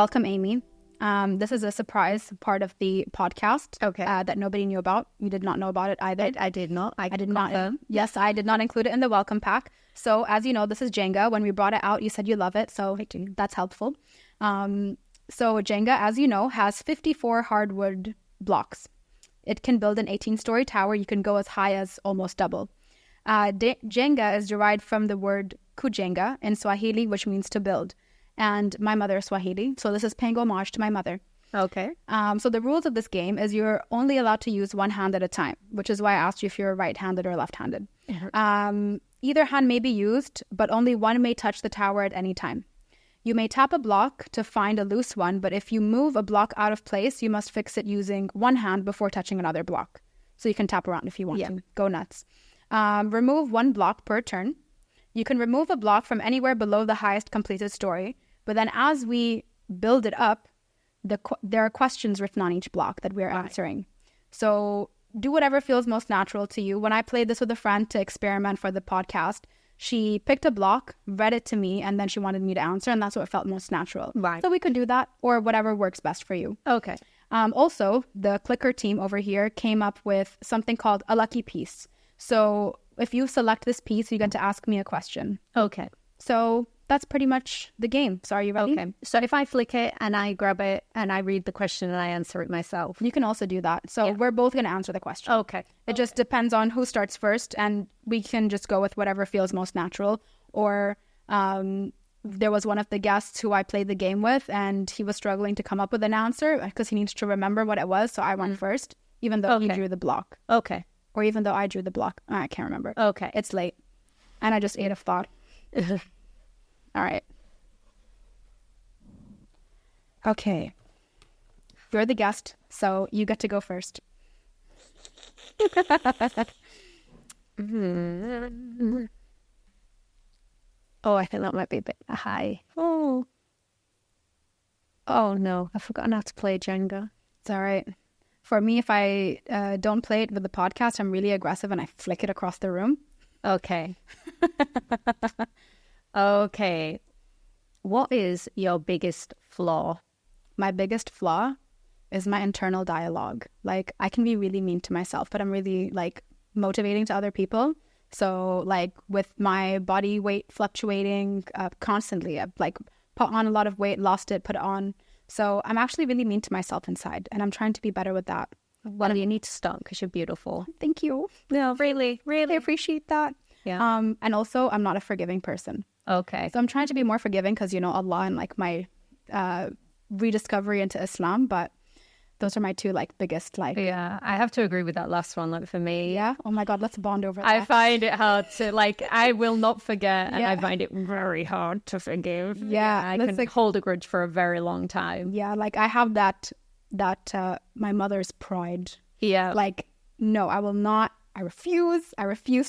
welcome, Amy. This is a surprise part of the podcast that nobody knew about. You did not know about it either. I did not. I did not. Yes, I did not include it in the welcome pack. So as you know, this is Jenga. When we brought it out, you said you love it. So that's helpful. So Jenga, as you know, has 54 hardwood blocks. It can build an 18-story tower. You can go as high as almost double. Jenga is derived from the word kujenga in Swahili, which means to build. And my mother is Swahili, so this is paying homage to my mother. Okay. So the rules of this game is you're only allowed to use one hand at a time, which is why I asked you if you're right-handed or left-handed. Either hand may be used, but only one may touch the tower at any time. You may tap a block to find a loose one, but if you move a block out of place, you must fix it using one hand before touching another block. So you can tap around if you want to. Go nuts. Remove one block per turn. You can remove a block from anywhere below the highest completed story, but then as we build it up, there are questions written on each block that we're answering. So do whatever feels most natural to you. When I played this with a friend to experiment for the podcast, she picked a block, read it to me, and then she wanted me to answer, and that's what felt most natural. Right. So we could do that, or whatever works best for you. Okay. Also, the clicker team over here came up with something called a lucky piece. So if you select this piece, you get to ask me a question. Okay. So that's pretty much the game. So are you ready? Okay. So if I flick it and I grab it and I read the question and I answer it myself. You can also do that. So we're both going to answer the question. Okay. It just depends on who starts first, and we can just go with whatever feels most natural. Or there was one of the guests who I played the game with, and he was struggling to come up with an answer because he needs to remember what it was. So I went first, even though he drew the block. Okay. Or even though I drew the block. I can't remember. Okay. It's late. And I just ate a thought. All right. Okay. You're the guest, so you get to go first. Oh, I think that might be a bit high. Oh no, I've forgotten how to play Jenga. It's all right. For me, if I don't play it with the podcast, I'm really aggressive and I flick it across the room. Okay. Okay. What is your biggest flaw? My biggest flaw is my internal dialogue. Like, I can be really mean to myself, but I'm really, motivating to other people. So, with my body weight fluctuating constantly, I've, put on a lot of weight, lost it, put it on. So I'm actually really mean to myself inside, and I'm trying to be better with that. Well, you need to stop because you're beautiful. Thank you. No, really. I appreciate that. Yeah. And also, I'm not a forgiving person. Okay. So I'm trying to be more forgiving because, Allah and my rediscovery into Islam. But those are my two biggest Yeah, I have to agree with that last one. For me. Yeah. Oh my God, let's bond over that. I find it hard to I will not forget, and I find it very hard to forgive. Yeah. I can hold a grudge for a very long time. Yeah, I have that my mother's pride. Yeah. No, I will not. I refuse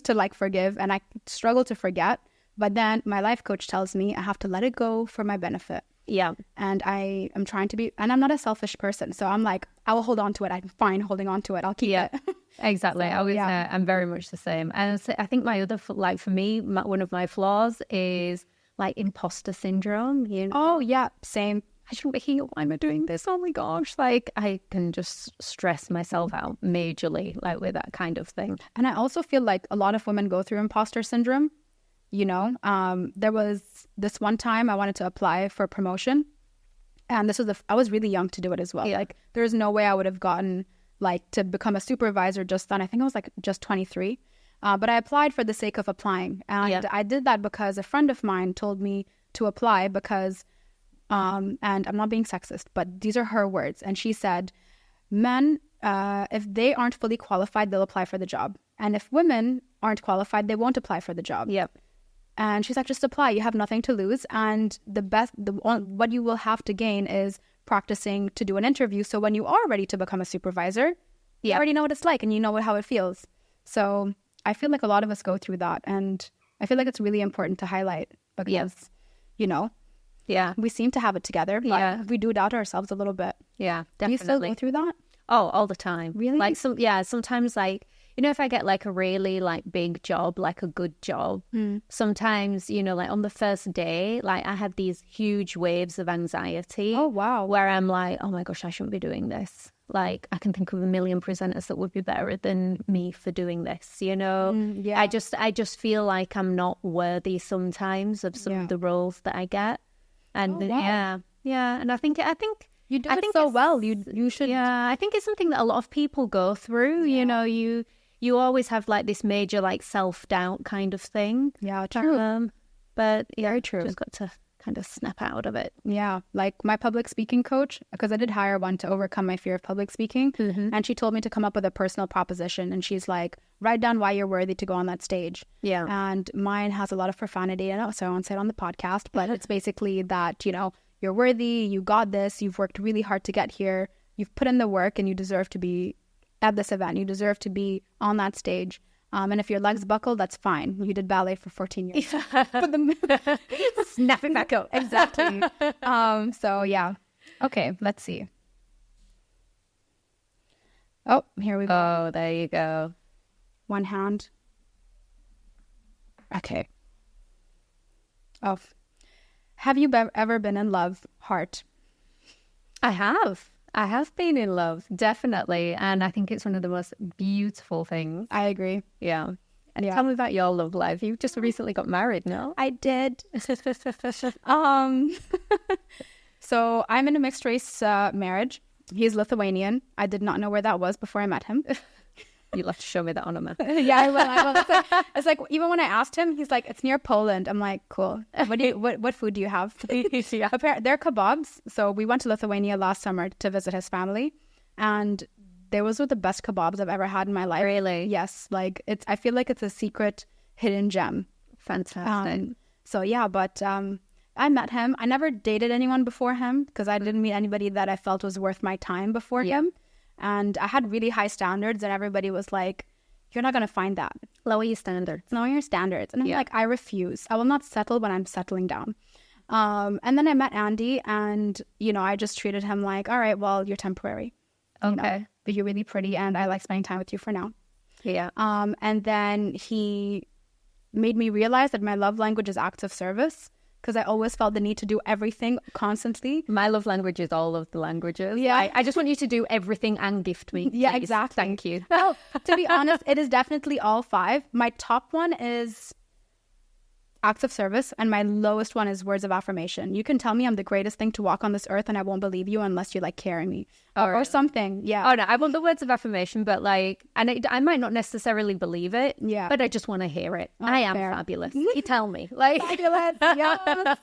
to forgive, and I struggle to forget. But then my life coach tells me I have to let it go for my benefit. Yeah. And I am trying to be, and I'm not a selfish person. So I'm I will hold on to it. I'm fine holding on to it. I'll keep it. Exactly. So, I'm very much the same. And I think my other, for me, one of my flaws is imposter syndrome. You know? Oh, yeah. Same. I shouldn't be here. Why am I doing this? Oh my gosh. I can just stress myself out majorly, with that kind of thing. And I also feel a lot of women go through imposter syndrome. There was this one time I wanted to apply for promotion, and I was really young to do it as well. Yeah. There's no way I would have gotten to become a supervisor just then. I think I was just 23, but I applied for the sake of applying, and I did that because a friend of mine told me to apply because, and I'm not being sexist, but these are her words, and she said, men, if they aren't fully qualified, they'll apply for the job, and if women aren't qualified, they won't apply for the job. Yep. And she's like, just apply. You have nothing to lose. And what you will have to gain is practicing to do an interview. So when you are ready to become a supervisor, you already know what it's like and you know how it feels. So I feel a lot of us go through that. And I feel it's really important to highlight because, we seem to have it together, but we do doubt ourselves a little bit. Yeah, definitely. Do you still go through that? Oh, all the time. Really? Sometimes you know, if I get like a really like big job, like a good job, sometimes, you know, like on the first day, like I have these huge waves of anxiety. Oh, wow. Where I'm like, oh my gosh, I shouldn't be doing this. Like I can think of a million presenters that would be better than me for doing this, you know? Yeah. I just feel like I'm not worthy sometimes of some of the roles that I get. And yeah. And I think you do it so well. You should. Yeah, I think it's something that a lot of people go through. You know, you always have like this major like self-doubt kind of thing. Yeah, true. But yeah, very true. Just got to kind of snap out of it. Yeah, like my public speaking coach, because I did hire one to overcome my fear of public speaking, and she told me to come up with a personal proposition, and she's like, write down why you're worthy to go on that stage. Yeah. And mine has a lot of profanity in it, so I won't say it on the podcast, but it's basically that, you know, you're worthy, you got this, you've worked really hard to get here, you've put in the work, and you deserve to be at this event, you deserve to be on that stage. And if your legs buckle, that's fine. You did ballet for 14 years. Snap it back up. Exactly. So yeah. Okay, let's see. Oh, here we go. Oh, there you go. One hand. Okay. Oh. Have you ever been in love? Heart. I have been in love, definitely. And I think it's one of the most beautiful things. I agree. Yeah. And tell me about your love life. You just recently got married, no? I did. So I'm in a mixed race marriage. He's Lithuanian. I did not know where that was before I met him. You'll have to show me that on a map. Yeah, I will. It's like even when I asked him, he's like, it's near Poland. I'm like, cool. What food do you have? Yeah. They're kebabs. So we went to Lithuania last summer to visit his family, and they were the best kebabs I've ever had in my life. Really? Yes. Like I feel like it's a secret hidden gem. Fantastic. So yeah, but I met him. I never dated anyone before him because I didn't meet anybody that I felt was worth my time before him. And I had really high standards, and everybody was like, you're not going to find that. Lower your standards. Lower your standards. And I'm like, I refuse. I will not settle when I'm settling down. And then I met Andy, and, you know, I just treated him like, all right, well, you're temporary. Okay. You know, but you're really pretty, and I like spending time with you for now. Yeah. And then he made me realize that my love language is acts of service, because I always felt the need to do everything constantly. My love language is all of the languages. Yeah. I just want you to do everything and gift me. Yeah, please. exactly. Thank you. Well, to be honest, it is definitely all five. My top one is acts of service, and my lowest one is words of affirmation. You can tell me I'm the greatest thing to walk on this earth, and I won't believe you unless you like carry me or something. Yeah. Oh no, I want the words of affirmation, but like, and I might not necessarily believe it. Yeah. But I just want to hear it. Oh, I am fair. fabulous. You tell me, like Fabulous. Yeah.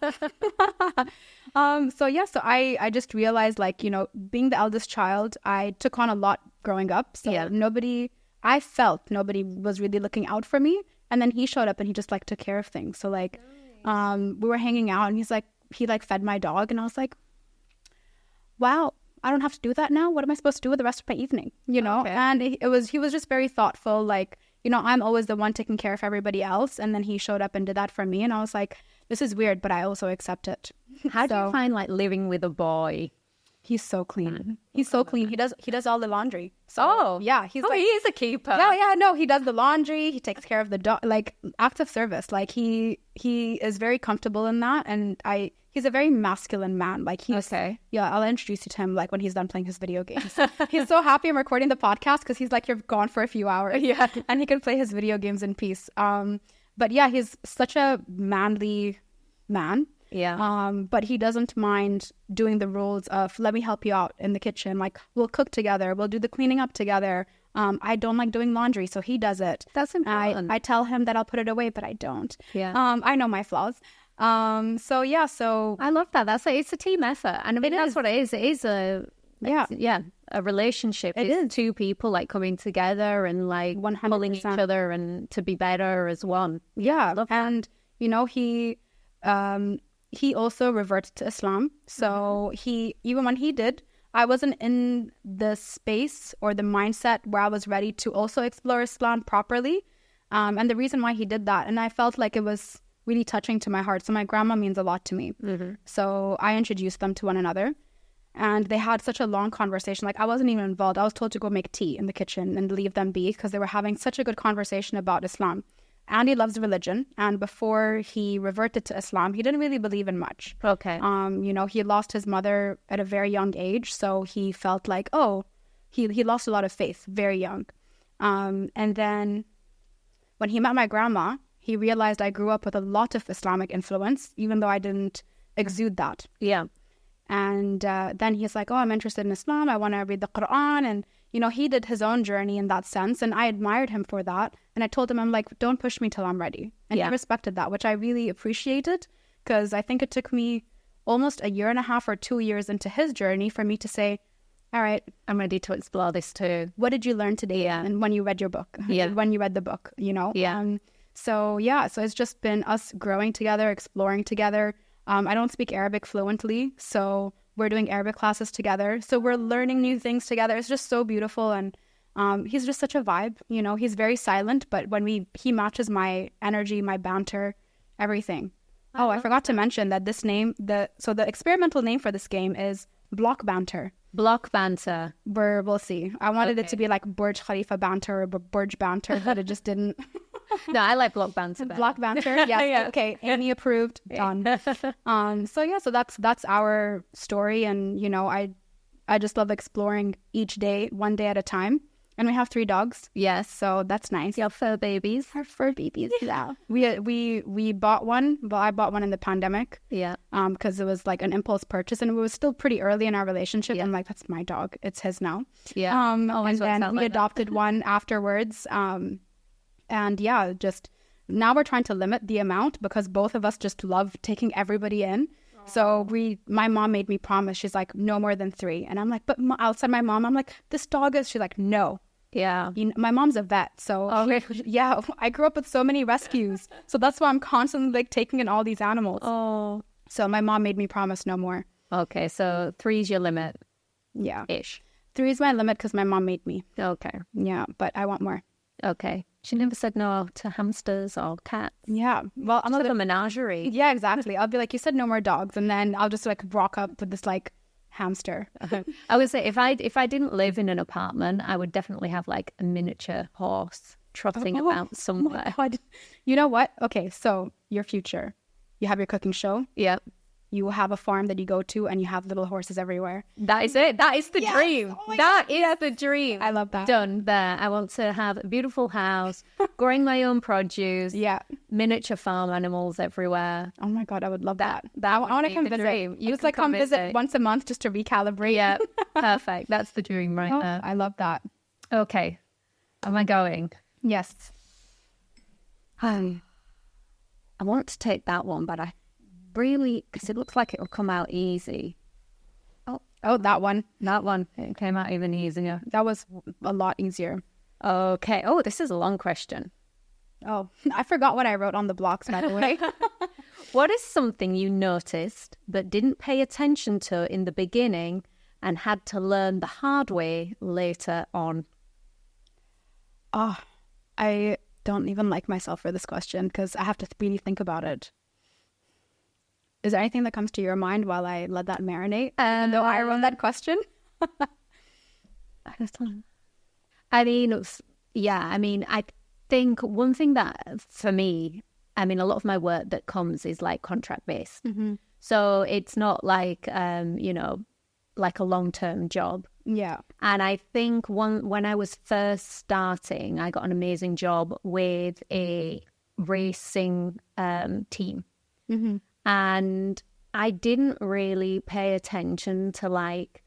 So I just realized, like, you know, being the eldest child, I took on a lot growing up. So I felt nobody was really looking out for me. And then he showed up and he just like took care of things. So like, we were hanging out, and he fed my dog, and I was like, wow, I don't have to do that now. What am I supposed to do with the rest of my evening? You know? Okay. And he was just very thoughtful. Like, you know, I'm always the one taking care of everybody else. And then he showed up and did that for me. And I was like, this is weird, but I also accept it. How do you find like living with a boy? He's so clean. He's so clean. He does all the laundry. So, Oh yeah. He is a keeper. Yeah. No, he does the laundry. He takes care of the dog. Like, acts of service. Like, he is very comfortable in that. And he's a very masculine man. Like, Okay. Yeah, I'll introduce you to him like when he's done playing his video games. He's so happy I'm recording the podcast because he's like, you're gone for a few hours. Yeah. And he can play his video games in peace. But yeah, he's such a manly man. Yeah. But he doesn't mind doing the roles of, let me help you out in the kitchen. Like, we'll cook together. We'll do the cleaning up together. I don't like doing laundry, so he does it. That's important. I tell him that I'll put it away, but I don't. Yeah. I know my flaws. So I love that. It's a team effort. And I mean, that's what it is. It is a relationship. It's two people like coming together and like 100%. pulling each other and to be better as one. Yeah. Love that. And, you know, he also reverted to Islam. So even when he did, I wasn't in the space or the mindset where I was ready to also explore Islam properly. And the reason why he did that, and I felt like it was really touching to my heart. So my grandma means a lot to me. Mm-hmm. So I introduced them to one another. And they had such a long conversation. Like, I wasn't even involved. I was told to go make tea in the kitchen and leave them be because they were having such a good conversation about Islam. Andy loves religion. And before he reverted to Islam, he didn't really believe in much. Okay. You know, he lost his mother at a very young age. So he felt like, he lost a lot of faith very young. And then when he met my grandma, he realized I grew up with a lot of Islamic influence, even though I didn't exude that. Yeah. And then he's like, I'm interested in Islam. I want to read the Quran. And, you know, he did his own journey in that sense. And I admired him for that. And I told him, I'm like, don't push me till I'm ready. And he respected that, which I really appreciated, because I think it took me almost 1.5 years or 2 years into his journey for me to say, all right, I'm ready to explore this too. What did you learn today? Yeah. And when you read your book, when you read the book, you know? Yeah. So it's just been us growing together, exploring together. I don't speak Arabic fluently, so we're doing Arabic classes together. So we're learning new things together. It's just so beautiful. And he's just such a vibe, you know. He's very silent, but when he matches my energy, my banter, everything. I forgot to mention that this name, the experimental name for this game is Block Banter. Block Banter. We'll see. I wanted it to be like Burj Khalifa Banter or Burj Banter, but it just didn't. No, I like Block Banter better. Block Banter, yes. Yeah. Okay, Amy approved. Done. So that's our story, and you know, I just love exploring each day, one day at a time. And we have 3 dogs. Yes, so that's nice. Your fur babies. Our fur babies. Yeah. We bought one, but I bought one in the pandemic. Yeah. Because it was like an impulse purchase, and it was still pretty early in our relationship. Yeah. I'm like, that's my dog. It's his now. Yeah. And then we adopted one afterwards. And yeah, just now we're trying to limit the amount because both of us just love taking everybody in. Aww. So my mom made me promise. She's like, no more than 3. And I'm like, but outside my mom, I'm like, this dog is. She's like, no. Yeah. My mom's a vet. So I grew up with so many rescues. So that's why I'm constantly like taking in all these animals. Oh. So my mom made me promise no more. Okay. So 3 is your limit. Yeah. Ish. 3 is my limit because my mom made me. Okay. Yeah. But I want more. Okay. She never said no to hamsters or cats. Yeah. Well, I'm like a menagerie. Yeah, exactly. I'll be like, you said no more dogs. And then I'll just like rock up with this like hamster. I would say if I didn't live in an apartment, I would definitely have like a miniature horse trotting about somewhere. Oh my God. You know what? Okay. So your future, you have your cooking show. Yep. You will have a farm that you go to and you have little horses everywhere. That is it. That is the dream. Oh that is the dream. I love that. Done there. I want to have a beautiful house, growing my own produce. Yeah. Miniature farm animals everywhere. Oh my God, I would love that. I want to come visit. Dream. You just like come visit once a month just to recalibrate. Yeah. Perfect. That's the dream right there. I love that. Okay. Am I going? Yes. I want to take that one, but I really, because it looks like it will come out easy. Oh, that one. It came out even easier. That was a lot easier. Okay. Oh, this is a long question. Oh, I forgot what I wrote on the blocks, by the way. What is something you noticed but didn't pay attention to in the beginning and had to learn the hard way later on? I don't even like myself for this question because I have to really think about it. Is there anything that comes to your mind while I let that marinate? Though I wrote that question. I think one thing that for me, a lot of my work that comes is like contract based. Mm-hmm. So it's not like, like a long-term job. Yeah. And I think when I was first starting, I got an amazing job with a racing team. Mm-hmm. And I didn't really pay attention to like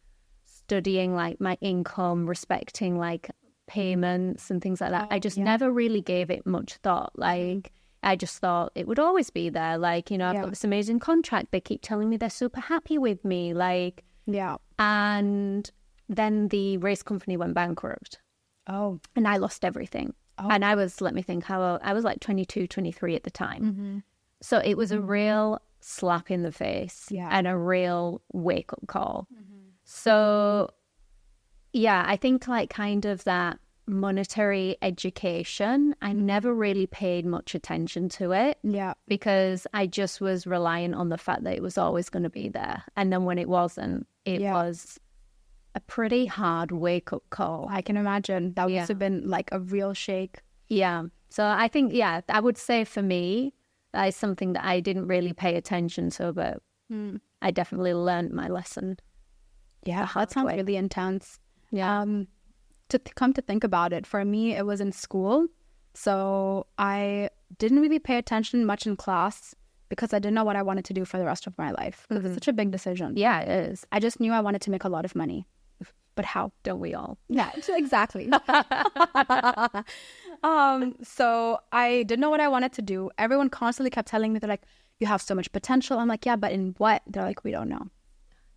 studying like my income, respecting like payments and things like that. I just never really gave it much thought. Like I just thought it would always be there. Like, I've got this amazing contract. They keep telling me they're super happy with me. Like, yeah. And then the race company went bankrupt. Oh. And I lost everything. Oh. And I was like 22, 23 at the time. Mm-hmm. So it was a real slap in the face and a real wake-up call. Mm-hmm. So, yeah, I think like kind of that monetary education, I never really paid much attention to it. Yeah. Because I just was reliant on the fact that it was always going to be there. And then when it wasn't, it was a pretty hard wake-up call. I can imagine. That must have been like a real shake. Yeah. So I think, I would say for me, that is something that I didn't really pay attention to, but I definitely learned my lesson. Yeah, that sounds really intense. Yeah. Come to think about it, for me, it was in school. So I didn't really pay attention much in class because I didn't know what I wanted to do for the rest of my life. Because it's such a big decision. Yeah, it is. I just knew I wanted to make a lot of money. But how? Don't we all? Yeah, exactly. So I didn't know what I wanted to do. Everyone constantly kept telling me, they're like, you have so much potential. I'm like, yeah, but in what? They're like, we don't know.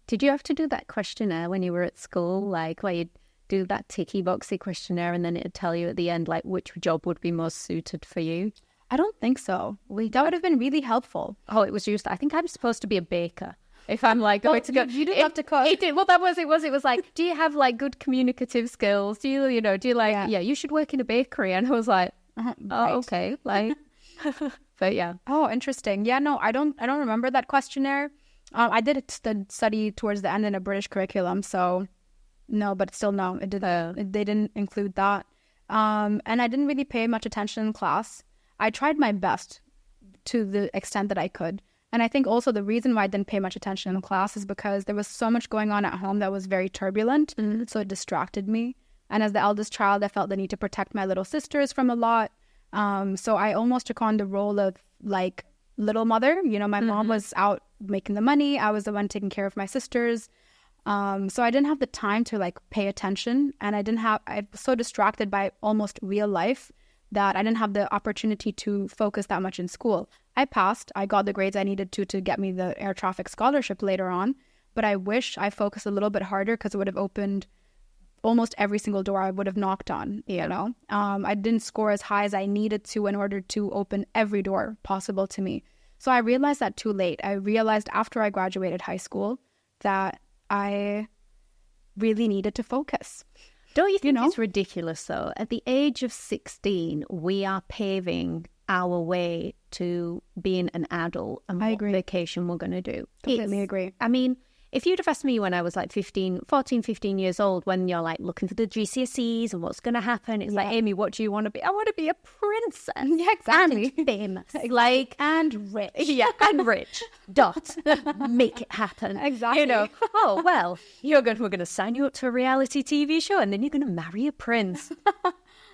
Did you have to do that questionnaire when you were at school? Like, where you'd do that ticky boxy questionnaire and then it'd tell you at the end, like, which job would be most suited for you? I don't think so. That would have been really helpful. Oh, it was just, I think I'm supposed to be a baker. If I'm like going to go, you didn't have to cook. It did. Well, that was it. It was like, do you have like good communicative skills? Do you like, you should work in a bakery. And I was like, right. Okay, like, but yeah. Oh, interesting. Yeah, no, I don't remember that questionnaire. I did study towards the end in a British curriculum, so no, but still no, it didn't. They didn't include that. And I didn't really pay much attention in class. I tried my best to the extent that I could. And I think also the reason why I didn't pay much attention in class is because there was so much going on at home that was very turbulent. So it distracted me. And as the eldest child, I felt the need to protect my little sisters from a lot. So I almost took on the role of like little mother. You know, my mom was out making the money. I was the one taking care of my sisters. So I didn't have the time to like pay attention. And I was so distracted by almost real life that I didn't have the opportunity to focus that much in school. I passed. I got the grades I needed to get me the air traffic scholarship later on. But I wish I focused a little bit harder because it would have opened almost every single door I would have knocked on, you know. I didn't score as high as I needed to in order to open every door possible to me. So I realized that too late. I realized after I graduated high school that I really needed to focus. Don't you think it's ridiculous, though? At the age of 16, we are paving our way to being an adult and what vacation we're going to do. Completely agree. I mean, if you'd have asked me when I was like 15 years old, when you're like looking for the GCSEs and what's going to happen, it's like, Amy, what do you want to be? I want to be a princess. Yeah, exactly. And famous. Like, and rich. Yeah, and rich. Make it happen. Exactly. You know, oh, well, we're going to sign you up to a reality TV show and then you're going to marry a prince.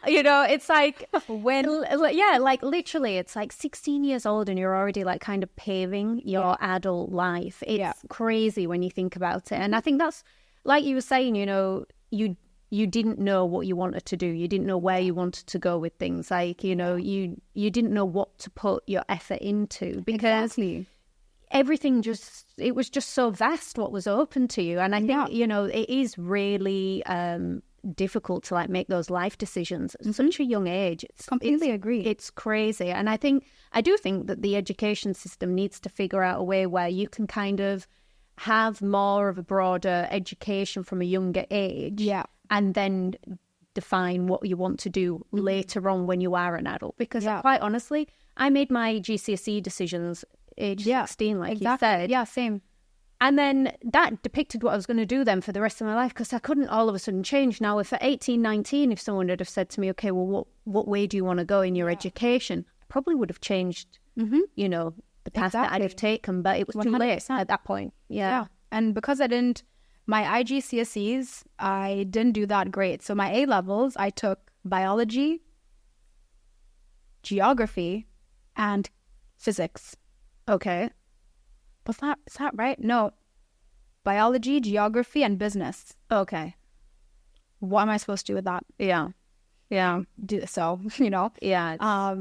You know, it's like like literally it's like 16 years old and you're already like kind of paving your adult life. It's crazy when you think about it. And I think that's like you were saying, you know, you didn't know what you wanted to do. You didn't know where you wanted to go with things. Like, you know, you didn't know what to put your effort into because everything it was just so vast what was open to you. And I think, you know, it is really difficult to like make those life decisions at such a young age. Completely agree. It's crazy. And I do think that the education system needs to figure out a way where you can kind of have more of a broader education from a younger age. Yeah. And then define what you want to do later on when you are an adult. Because quite honestly, I made my GCSE decisions age 16, like you said. Yeah, same. And then that depicted what I was going to do then for the rest of my life because I couldn't all of a sudden change. Now, if at 18, 19, if someone had have said to me, okay, well, what way do you want to go in your education? I probably would have changed, you know, the path that I'd have taken, but it was 100%. Too late at that point. Yeah. And because my IGCSEs, I didn't do that great. So my A-levels, I took biology, geography, and physics. Okay. Is that right? No. Biology, geography, and business. Okay. What am I supposed to do with that? Yeah. So, you know. Yeah.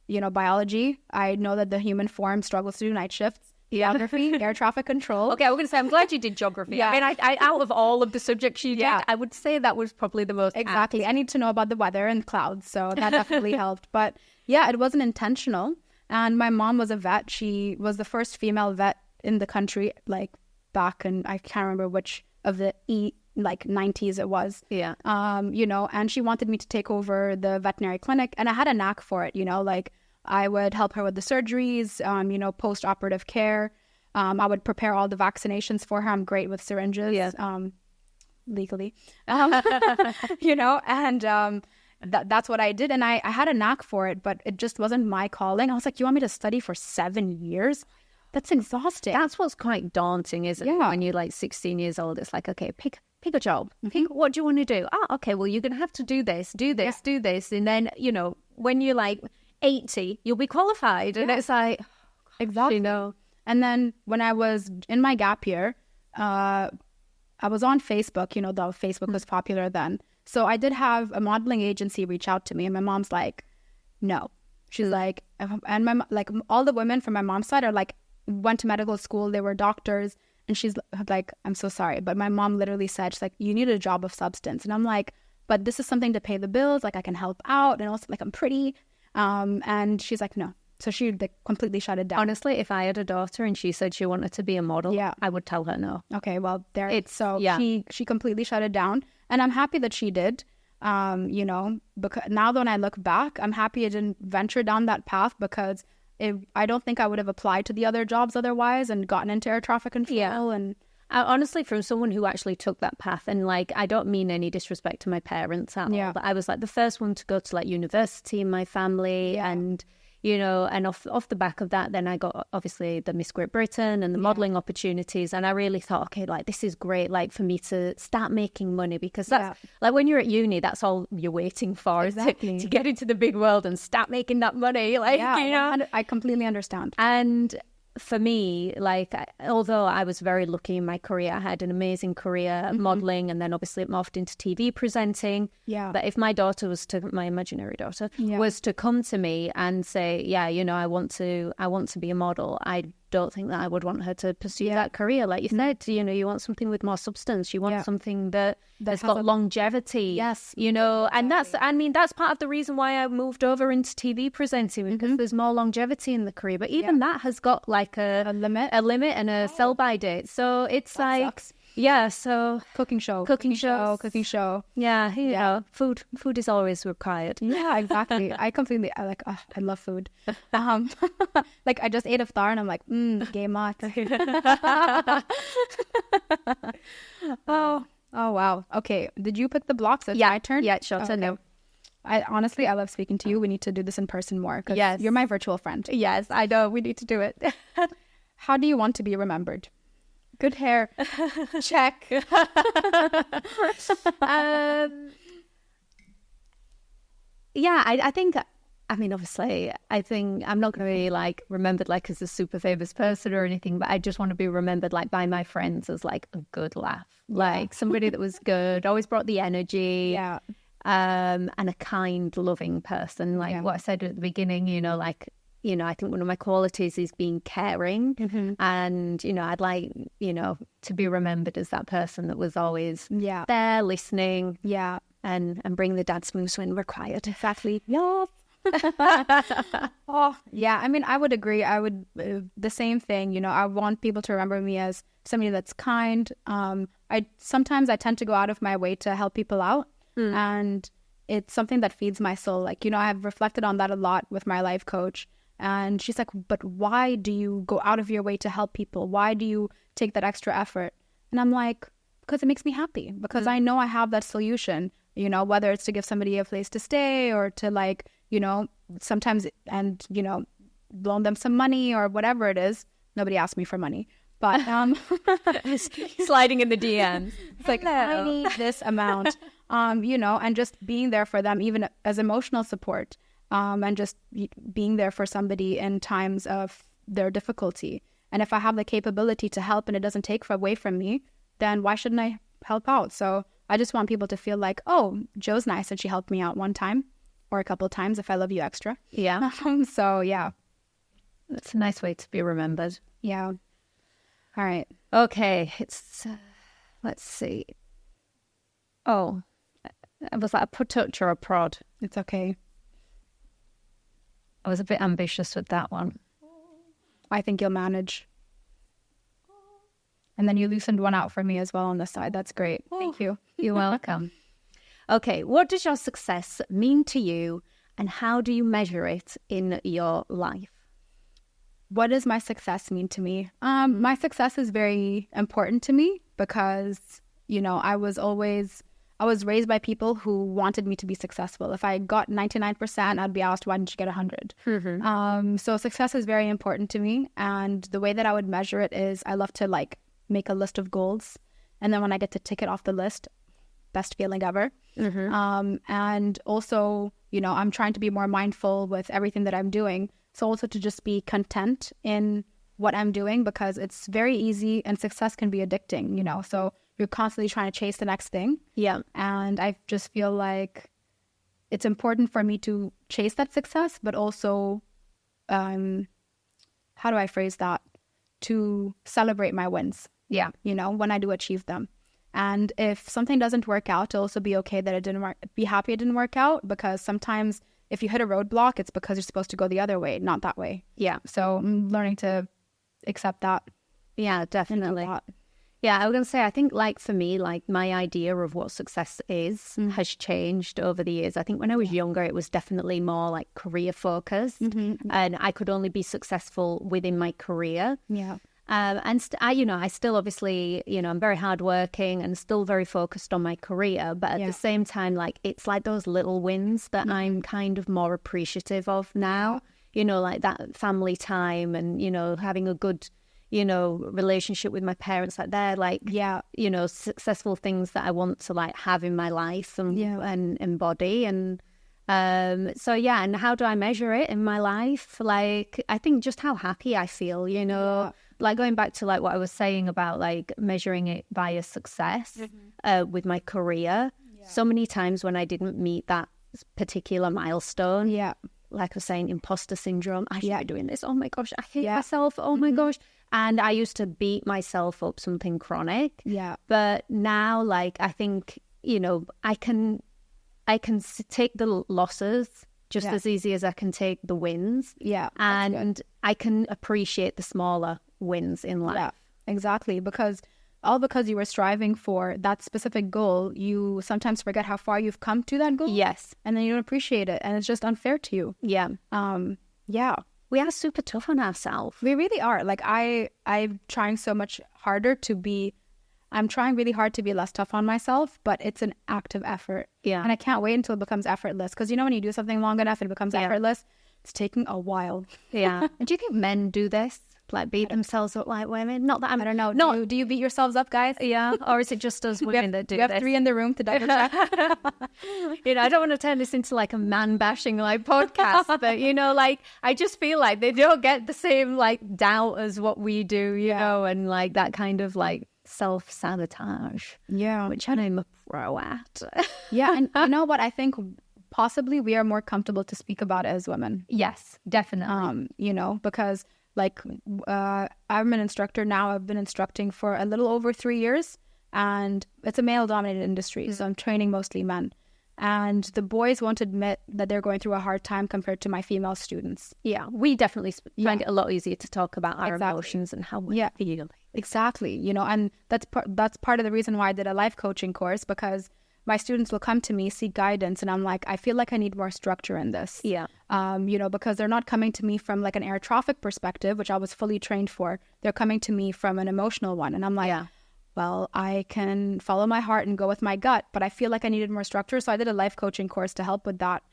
You know, biology, I know that the human form struggles to do night shifts. Geography, air traffic control. Okay, I was going to say, I'm glad you did geography. Yeah. I mean, I out of all of the subjects you did, I would say that was probably the most Exactly. I need to know about the weather and clouds, so that definitely helped. But yeah, it wasn't intentional. And my mom was a vet. She was the first female vet in the country, like back in, I can't remember which of the 90s it was. Yeah. You know, and she wanted me to take over the veterinary clinic. And I had a knack for it, you know, like I would help her with the surgeries, you know, post-operative care. I would prepare all the vaccinations for her. I'm great with syringes. Legally, you know, and that's what I did. And I had a knack for it, but it just wasn't my calling. I was like, you want me to study for 7 years? That's exhausting. That's what's quite daunting, isn't it? When you're like 16 years old, it's like, okay, pick a job. Pick, what do you want to do? Okay, well, you're going to have to do this. And then, you know, when you're like 80, you'll be qualified. And it's like, exactly. You know. And then when I was in my gap year, I was on Facebook, you know, though Facebook was popular then. So I did have a modeling agency reach out to me, and my mom's like, no. She's like, and like all the women from my mom's side are like, went to medical school, they were doctors. And she's like, I'm so sorry. But my mom literally said, she's like, you need a job of substance. And I'm like, but this is something to pay the bills. Like I can help out. And also like, I'm pretty. And she's like, no. So she like, completely shut it down. Honestly, if I had a daughter and she said she wanted to be a model, I would tell her no. Okay, well, she completely shut it down. And I'm happy that she did, you know, because now when I look back, I'm happy I didn't venture down that path, because I don't think I would have applied to the other jobs otherwise and gotten into air traffic control. Yeah. And honestly, from someone who actually took that path, and like, I don't mean any disrespect to my parents at all, but I was like the first one to go to like university in my family, and you know, and off the back of that, then I got obviously the Miss Great Britain and the modelling opportunities, and I really thought, okay, like this is great, like for me to start making money, because that's like when you're at uni, that's all you're waiting for, is to get into the big world and start making that money, like you know. I completely understand. And for me, like, although I was very lucky in my career, I had an amazing career modelling, and then obviously it morphed into TV presenting. Yeah. But if my daughter was to, my imaginary daughter, was to come to me and say, yeah, you know, I want to be a model, I don't think that I would want her to pursue that career. Like you said, you know, you want something with more substance. You want something that has got longevity. Yes. You know, and that's part of the reason why I moved over into TV presenting, because there's more longevity in the career. But even that has got like a limit and a sell-by date. So it's that like... Sucks. Yeah, so cooking show. Yeah, you know, food is always required. Yeah, exactly. I love food. Like I just ate a iftar and I'm like, gay mat. Oh wow. Okay, did you pick the blocks? It's my turn. Yeah, sure. Okay. No. I love speaking to you. We need to do this in person more, because you're my virtual friend. Yes, I know. We need to do it. How do you want to be remembered? Good hair. Check. I think, I mean, obviously, I think I'm not going to be like remembered like as a super famous person or anything, but I just want to be remembered like by my friends as like a good laugh, like somebody that was good, always brought the energy. Yeah. And a kind, loving person. Like what I said at the beginning, you know, like, you know, I think one of my qualities is being caring. And, you know, I'd like, you know, to be remembered as that person that was always there listening. Yeah. And bring the dad moves when required. Exactly. Yeah. Oh, yeah. I mean, I would agree. I would, the same thing, you know, I want people to remember me as somebody that's kind. Sometimes I tend to go out of my way to help people out. And it's something that feeds my soul. Like, you know, I've reflected on that a lot with my life coach. And she's like, but why do you go out of your way to help people? Why do you take that extra effort? And I'm like, because it makes me happy. Because I know I have that solution, you know, whether it's to give somebody a place to stay or to like, you know, sometimes, and, you know, loan them some money or whatever it is. Nobody asked me for money. But sliding in the DMs. It's like, I need this amount, you know, and just being there for them, even as emotional support, and just being there for somebody in times of their difficulty. And if I have the capability to help and it doesn't take away from me, then why shouldn't I help out? So I just want people to feel like, oh, Joe's nice and she helped me out one time or a couple of times if I love you extra. Yeah. So, yeah. That's a nice way to be remembered. Yeah. All right. Okay. It's, let's see. Oh, was that a touch or a prod? It's okay. I was a bit ambitious with that one. I think you'll manage. And then you loosened one out for me as well on the side. That's great. Thank you. You're welcome. Okay. What does your success mean to you and how do you measure it in your life? what does my success mean to me? My success is very important to me because, you know, I was raised by people who wanted me to be successful. If I got 99%, I'd be asked, why didn't you get 100? So success is very important to me. And the way that I would measure it is I love to like make a list of goals. And then when I get to tick it off the list, best feeling ever. And also, you know, I'm trying to be more mindful with everything that I'm doing. So also to just be content in what I'm doing, because it's very easy and success can be addicting, you know. So you're constantly trying to chase the next thing. Yeah. And I just feel like it's important for me to chase that success, but also, how do I phrase that? To celebrate my wins. Yeah. You know, when I do achieve them. And if something doesn't work out, to also be okay that it didn't work, be happy it didn't work out, because sometimes if you hit a roadblock, it's because you're supposed to go the other way, not that way. Yeah. So I'm learning to accept that. Yeah, definitely. Yeah, I was going to say, I think like for me, like my idea of what success is has changed over the years. I think when I was younger, it was definitely more like career focused, and I could only be successful within my career. Yeah. I still obviously, you know, I'm very hardworking and still very focused on my career. But at the same time, like, it's like those little wins that I'm kind of more appreciative of now, you know, like that family time and, you know, having a good, you know, relationship with my parents. Like they're like, you know, successful things that I want to like have in my life and embody. And and how do I measure it in my life? Like, I think just how happy I feel, you know, like going back to like what I was saying about like measuring it via success with my career. So many times when I didn't meet that particular milestone, like I was saying, imposter syndrome, I should be doing this. Oh my gosh, I hate myself. Oh my gosh. And I used to beat myself up, something chronic. Yeah. But now, like, I think, you know, I can take the losses just as easy as I can take the wins. Yeah. And I can appreciate the smaller wins in life. Yeah, exactly. Because you were striving for that specific goal, you sometimes forget how far you've come to that goal. Yes. And then you don't appreciate it. And it's just unfair to you. Yeah. We are super tough on ourselves. We really are. Like I'm trying so much harder I'm trying really hard to be less tough on myself, but it's an active effort. Yeah. And I can't wait until it becomes effortless. Because, you know, when you do something long enough, it becomes effortless. It's taking a while. Yeah. And do you think men do this? Like beat themselves up like women? Not that I don't know. No. Do you beat yourselves up, guys? Yeah. Or is it just us women that do this? We have 3 in the room to double check. You know, I don't want to turn this into like a man bashing like podcast, but you know, like I just feel like they don't get the same like doubt as what we do, you know, and like that kind of like self-sabotage. Yeah. Which I'm a pro at. Yeah. And you know what? I think possibly we are more comfortable to speak about it as women. Yes, definitely. You know, because like I'm an instructor now. I've been instructing for a little over 3 years, and it's a male-dominated industry, so I'm training mostly men. And the boys won't admit that they're going through a hard time compared to my female students. Yeah, we definitely find it a lot easier to talk about our emotions and how we feel. Exactly, you know, and that's part of the reason why I did a life coaching course, because my students will come to me, seek guidance, and I'm like, I feel like I need more structure in this. Yeah. You know, because they're not coming to me from like an air traffic perspective, which I was fully trained for. They're coming to me from an emotional one. And I'm like, well, I can follow my heart and go with my gut, but I feel like I needed more structure. So I did a life coaching course to help with that.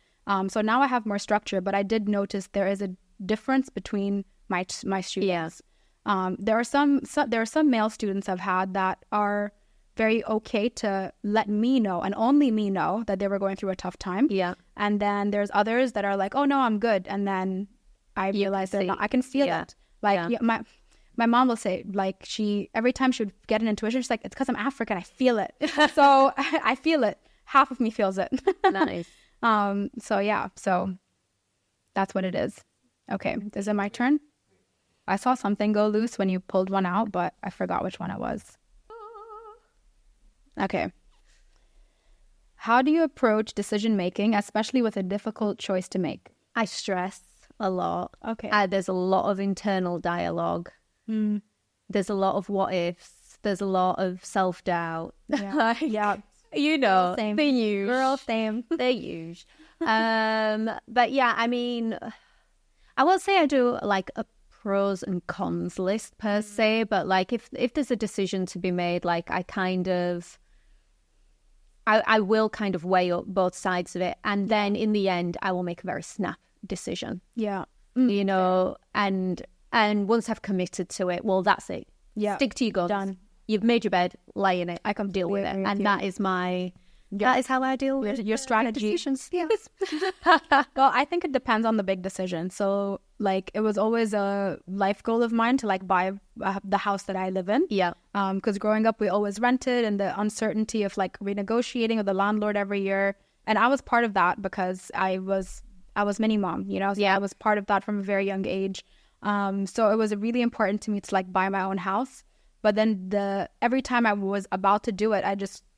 So now I have more structure, but I did notice there is a difference between my students. There are some male students I've had that are very okay to let me know and only me know that they were going through a tough time. Yeah. And then there's others that are like, oh no, I'm good. And then I realize they're not. I can feel it. Like my mom will say, like, every time she would get an intuition, she's like, it's because I'm African. I feel it. So I feel it. Half of me feels it. Nice. So that's what it is. Okay. Is it my turn? I saw something go loose when you pulled one out, but I forgot which one it was. Okay. How do you approach decision making, especially with a difficult choice to make? I stress a lot. Okay. There's a lot of internal dialogue. There's a lot of what ifs. There's a lot of self-doubt. Yeah. You know, same. They use. Girl, same. They use. But yeah, I mean, I will say I do like a pros and cons list per se, but like if there's a decision to be made, like I will kind of weigh up both sides of it, and then in the end I will make a very snap decision. Yeah. You know, and once I've committed to it, well, that's it. Yeah. Stick to your guns. Done. You've made your bed, lay in it. I can deal with it. And that is that is how I deal with your strategy. Decisions. Yeah. Well, I think it depends on the big decision. So, like, it was always a life goal of mine to, like, buy the house that I live in. Yeah. Because growing up, we always rented, and the uncertainty of, like, renegotiating with the landlord every year. And I was part of that because I was mini mom, you know? So I was part of that from a very young age. So it was really important to me to, like, buy my own house. But then every time I was about to do it,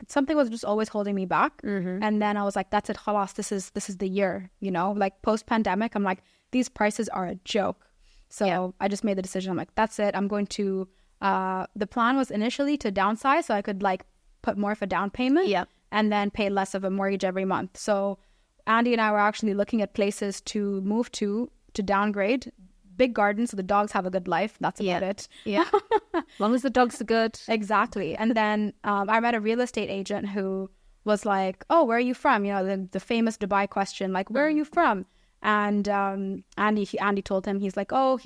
something was just always holding me back. Mm-hmm. And then I was like, that's it, khalas, this is the year, you know, like post-pandemic, I'm like, these prices are a joke. So I just made the decision. I'm like, that's it. I'm going to, the plan was initially to downsize so I could like put more of a down payment and then pay less of a mortgage every month. So Andy and I were actually looking at places to move to downgrade. Big garden, so the dogs have a good life. That's about it. Yeah. As long as the dogs are good. Exactly. And then I met a real estate agent who was like, oh, where are you from? You know, the famous Dubai question, like, where are you from? And Andy told him, he's like, oh,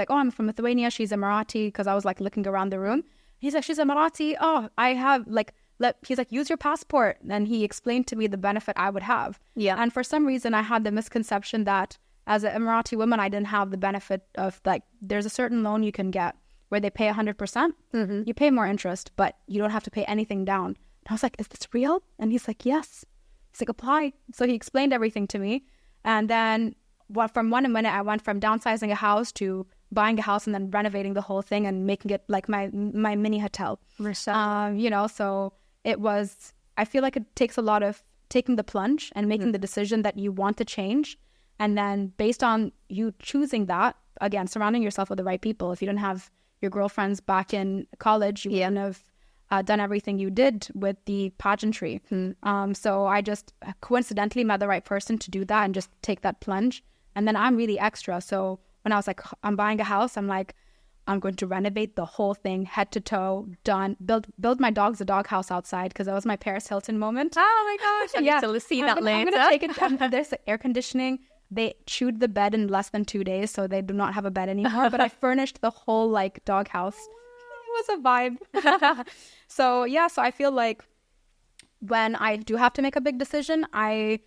I'm from Lithuania. She's Emirati. Because I was like looking around the room. He's like, she's Emirati. Oh, I have like, he's like, use your passport. And he explained to me the benefit I would have. Yeah. And for some reason, I had the misconception that as an Emirati woman, I didn't have the benefit of, like, there's a certain loan you can get where they pay 100%. Mm-hmm. You pay more interest, but you don't have to pay anything down. And I was like, is this real? And he's like, yes. He's like, apply. So he explained everything to me. And then from 1 minute, I went from downsizing a house to buying a house and then renovating the whole thing and making it like my mini hotel. You know, so it was, I feel like it takes a lot of taking the plunge and making the decision that you want to change. And then based on you choosing that, again, surrounding yourself with the right people. If you didn't have your girlfriends back in college, you wouldn't have done everything you did with the pageantry. So I just coincidentally met the right person to do that and just take that plunge. And then I'm really extra. So when I was like, I'm buying a house, I'm like, I'm going to renovate the whole thing, head to toe, done. Build my dogs a doghouse outside because that was my Paris Hilton moment. Oh my gosh. I need to see that later. I'm going to take it. There's air conditioning. They chewed the bed in less than 2 days, so they do not have a bed anymore. But I furnished the whole like doghouse. It was a vibe. So I feel like when I do have to make a big decision, I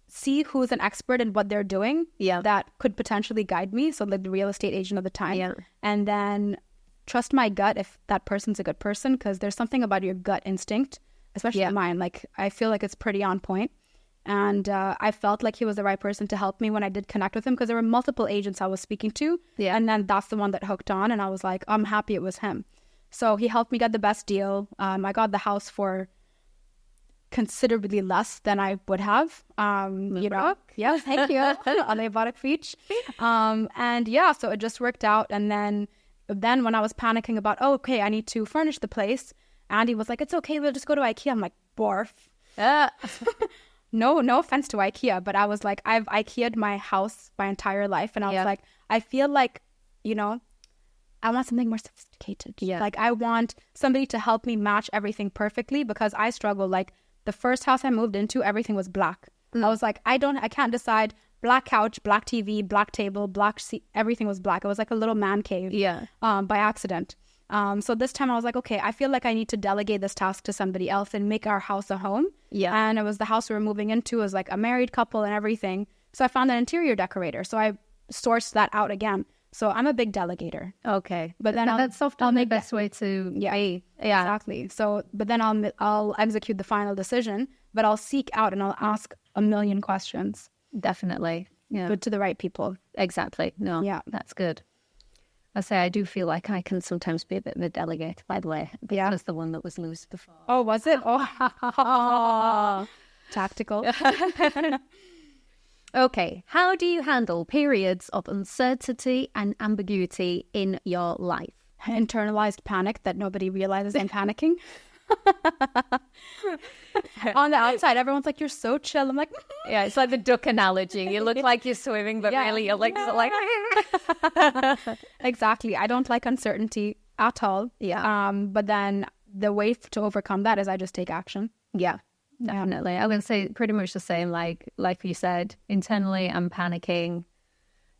see who's an expert in what they're doing that could potentially guide me. So like the real estate agent at the time. And then trust my gut if that person's a good person, because there's something about your gut instinct, especially mine. Like I feel like it's pretty on point. And I felt like he was the right person to help me when I did connect with him, because there were multiple agents I was speaking to. And then that's the one that hooked on. And I was like, I'm happy it was him. So he helped me get the best deal. I got the house for considerably less than I would have. You know, yeah, thank you. On a Barak Beach. And so it just worked out. And then when I was panicking about, okay, I need to furnish the place, Andy was like, it's okay, we'll just go to IKEA. I'm like, barf. No offense to IKEA, but I was like, I've IKEA'd my house my entire life. And I was like, I feel like, you know, I want something more sophisticated. Like I want somebody to help me match everything perfectly, because I struggle. Like the first house I moved into, everything was black. I was like, I can't decide. Black couch, black TV, black table, black seat, everything was black. It was like a little man cave by accident. So this time I was like, okay, I feel like I need to delegate this task to somebody else and make our house a home. And it was the house we were moving into. It was like a married couple and everything. So I found an interior decorator. So I sourced that out again. So I'm a big delegator. Okay. But then that's often the best way to be. Yeah, exactly. So, but then I'll execute the final decision, but I'll seek out and I'll ask a million questions. Definitely. Yeah. But to the right people. Exactly. No. Yeah. That's good. I say I do feel like I can sometimes be a bit of a delegator, by the way. That was the one that was loose before. Oh, was it? Oh. Tactical. Okay. How do you handle periods of uncertainty and ambiguity in your life? Internalized panic that nobody realizes I'm panicking. On the outside, everyone's like, you're so chill. I'm like, Yeah, it's like the duck analogy. You look like you're swimming, but really your legs are like... Exactly. I don't like uncertainty at all. Yeah. But then the way to overcome that is I just take action. Yeah, definitely. I would say pretty much the same. Like you said, internally I'm panicking,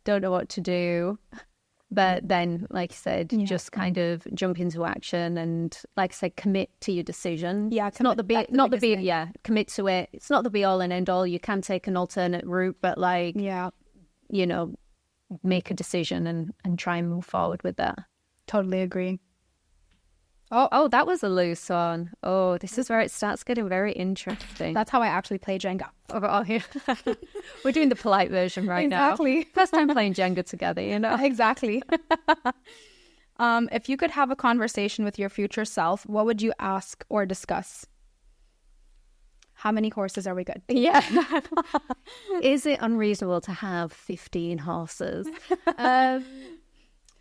don't know what to do. But then, like you said, just kind of jump into action and, like I said, commit to your decision. Yeah, it's not the be, commit to it. It's not the be all and end all. You can take an alternate route, but you know, make a decision and try and move forward with that. Totally agree. Oh, that was a loose one. Oh, this is where it starts getting very interesting. That's how I actually play Jenga. Oh yeah. We're doing the polite version right now. Exactly. First time playing Jenga together, you know? Exactly. If you could have a conversation with your future self, what would you ask or discuss? How many horses are we good? Yeah. Is it unreasonable to have 15 horses?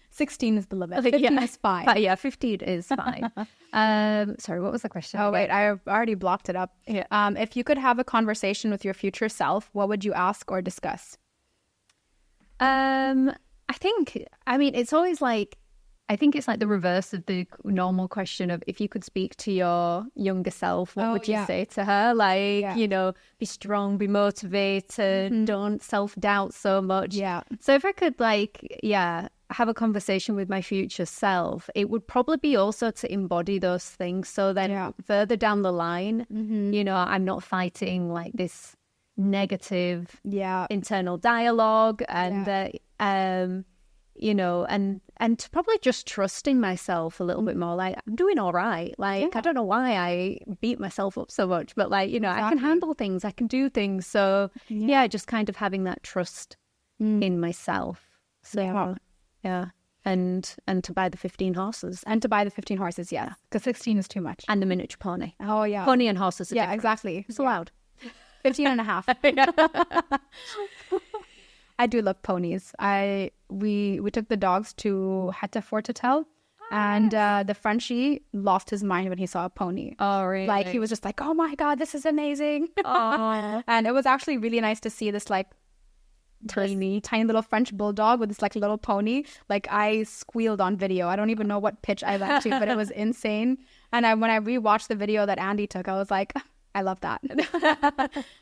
16 is the limit. 15 is fine. But yeah, 15 is fine. Sorry, what was the question? Oh, wait, I already blocked it up. Yeah. If you could have a conversation with your future self, what would you ask or discuss? It's always like, I think it's like the reverse of the normal question of if you could speak to your younger self, what would you say to her? Like, you know, be strong, be motivated, don't self-doubt so much. Yeah. So if I could have a conversation with my future self, it would probably be also to embody those things. So then further down the line, you know, I'm not fighting like this negative internal dialogue and, you know, and to probably just trusting myself a little bit more. Like, I'm doing all right. Like, I don't know why I beat myself up so much, but like, you know, I can handle things, I can do things. So just kind of having that trust in myself. So and to buy the 15 horses. And to buy the 15 horses, yes. Because 16 is too much. And the miniature pony. Oh, yeah. Pony and horses are different. Exactly. It's allowed. 15 and a half. I do love ponies. We took the dogs to Hatta Fortatel, and the Frenchie lost his mind when he saw a pony. Oh, really? Like, he was just like, oh my God, this is amazing. And it was actually really nice to see this like tiny little French bulldog with this like little pony. Like, I squealed on video. I don't even know what pitch I went to, but it was insane. And when I rewatched the video that Andy took, I was like, I love that.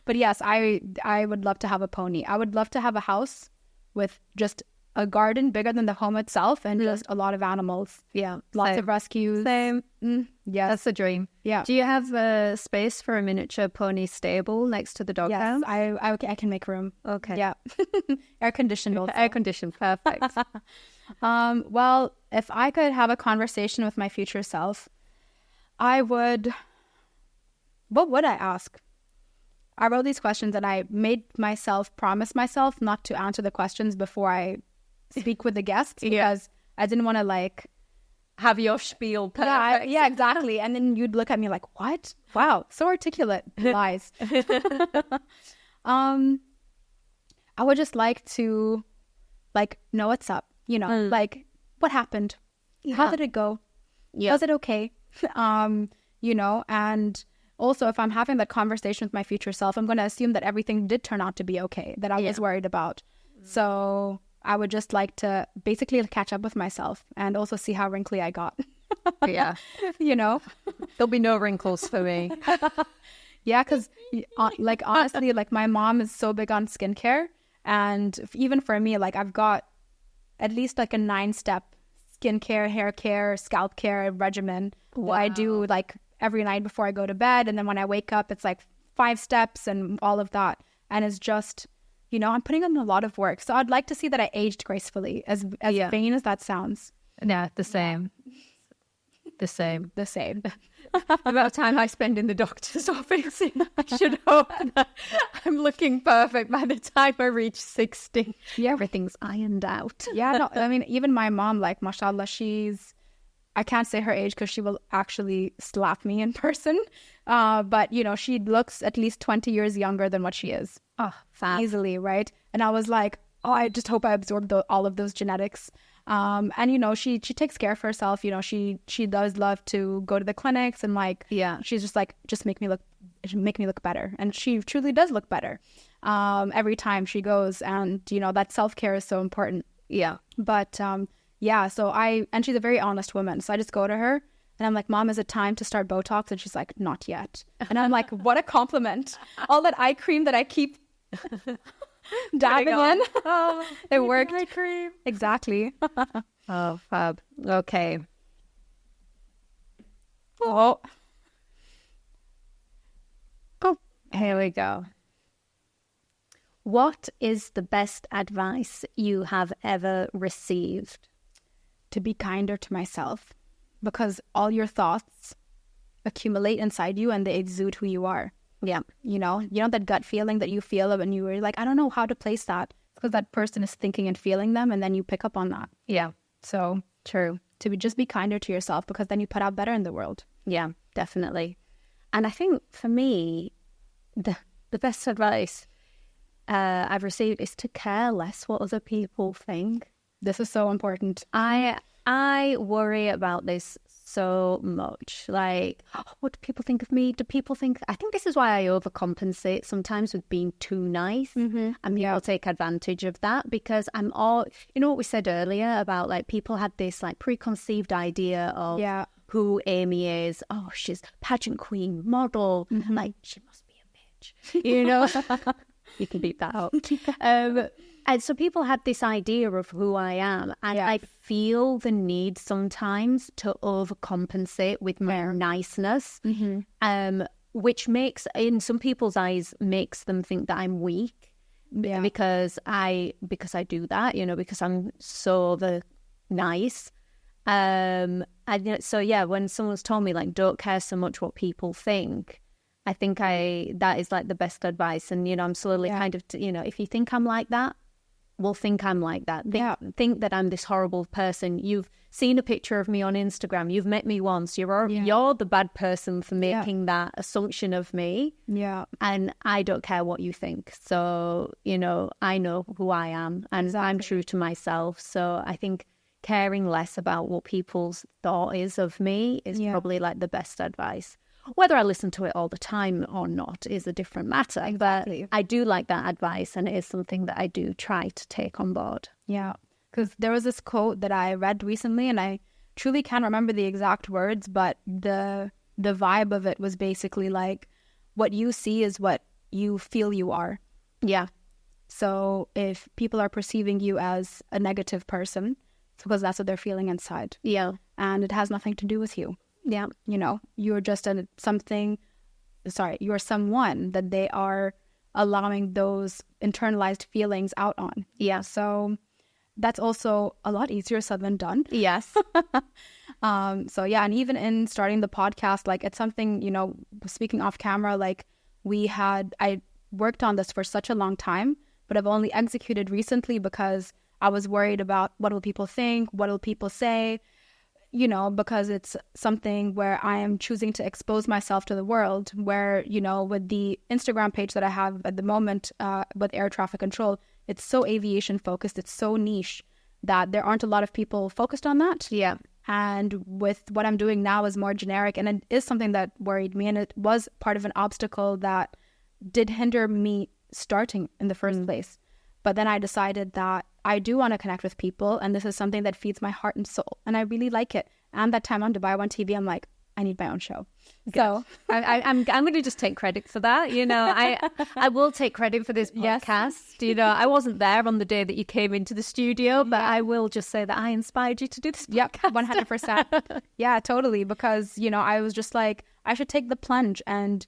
But yes, I would love to have a pony. I would love to have a house with just a garden bigger than the home itself and just a lot of animals. Yeah, lots of rescues. Same. Yes, that's a dream. Yeah. Do you have a space for a miniature pony stable next to the dog house? Yes, I can make room. Okay. Yeah. Air conditioned also. Air conditioned, perfect. Well, if I could have a conversation with my future self, what would I ask? I wrote these questions and I promise myself not to answer the questions before I speak with the guests because I didn't want to like have your spiel perfect. Yeah, exactly. And then you'd look at me like, what? Wow, so articulate. Lies. I would just like to like know what's up, you know, like what happened? How did it go? Was it okay? You know, and also, if I'm having that conversation with my future self, I'm going to assume that everything did turn out to be okay, that I was worried about. So I would just like to basically catch up with myself and also see how wrinkly I got. You know? There'll be no wrinkles for me. Yeah, because like honestly, like my mom is so big on skincare. And even for me, like I've got at least like a 9-step skincare, hair care, scalp care regimen. Wow. I do like every night before I go to bed, and then when I wake up it's like 5 steps and all of that, and it's just, you know, I'm putting in a lot of work. So I'd like to see that I aged gracefully, as vain as that sounds. Yeah, the same. About time I spend in the doctor's office, I should hope that I'm looking perfect by the time I reach 60. Yeah, everything's ironed out. Yeah, no, I mean, even my mom, like, mashallah, I can't say her age because she will actually slap me in person. But, you know, she looks at least 20 years younger than what she is. Oh, fab. Easily, right? And I was like, oh, I just hope I absorb all of those genetics. And you know, she takes care of herself. You know, she does love to go to the clinics and like, she's just like, just make me look better. And she truly does look better every time she goes. And you know, that self-care is so important. Yeah. But and she's a very honest woman. So I just go to her and I'm like, Mom, is it time to start Botox? And she's like, not yet. And I'm like, what a compliment. All that eye cream that I keep dabbing in. Oh, it worked. eye cream. Exactly. Oh, fab. Okay. Oh. Here we go. What is the best advice you have ever received? To be kinder to myself, because all your thoughts accumulate inside you and they exude who you are. Yeah. You know that gut feeling that you feel when you were like, I don't know how to place that. It's because that person is thinking and feeling them, and then you pick up on that. Yeah. So True. Just be kinder to yourself, because then you put out better in the world. Yeah, definitely. And I think for me, the best advice I've received is to care less what other people think. This is so important. I worry about this so much. Like, what do people think of me? Do people think... I think this is why I overcompensate sometimes with being too nice. Mm-hmm. And people take advantage of that, because I'm all... You know what we said earlier about, like, people had this, like, preconceived idea of who Amy is. Oh, she's pageant queen, model. Mm-hmm. Like, she must be a bitch. You know? You can beat that out. And so people had this idea of who I am, and I feel the need sometimes to overcompensate with my niceness, which makes, in some people's eyes, makes them think that I'm weak, because I do that, you know, because I'm so nice. And so when someone's told me, like, don't care so much what people think, I think that is like the best advice. And you know, I'm slowly kind of, you know, if you think I'm like that, will think I'm like that. Think that I'm this horrible person. You've seen a picture of me on Instagram. You've met me once. You're the bad person for making that assumption of me. Yeah. And I don't care what you think. So, you know, I know who I am, and I'm true to myself. So I think caring less about what people's thought is of me is probably like the best advice. Whether I listen to it all the time or not is a different matter. Exactly. But I do like that advice, and it is something that I do try to take on board. Yeah. Because there was this quote that I read recently, and I truly can't remember the exact words, but the vibe of it was basically like, what you see is what you feel you are. Yeah. So if people are perceiving you as a negative person, it's because that's what they're feeling inside. Yeah. And it has nothing to do with you. Yeah. You know, you're just you're someone that they are allowing those internalized feelings out on. Yeah. So that's also a lot easier said than done. Yes. And even in starting the podcast, like, it's something, you know, speaking off camera, like, I worked on this for such a long time, but I've only executed recently because I was worried about what will people think, what will people say, you know, because it's something where I am choosing to expose myself to the world, where, you know, with the Instagram page that I have at the moment with air traffic control, it's so aviation focused, it's so niche that there aren't a lot of people focused on that. Yeah. And with what I'm doing now is more generic, and it is something that worried me, and it was part of an obstacle that did hinder me starting in the first place. But then I decided that I do want to connect with people, and this is something that feeds my heart and soul, and I really like it. And that time on Dubai One TV, I'm like, I need my own show. So I'm going to just take credit for that. You know, I will take credit for this podcast. Yes. You know, I wasn't there on the day that you came into the studio, but I will just say that I inspired you to do this podcast. 100%. Yeah, totally. Because, you know, I was just like, I should take the plunge, and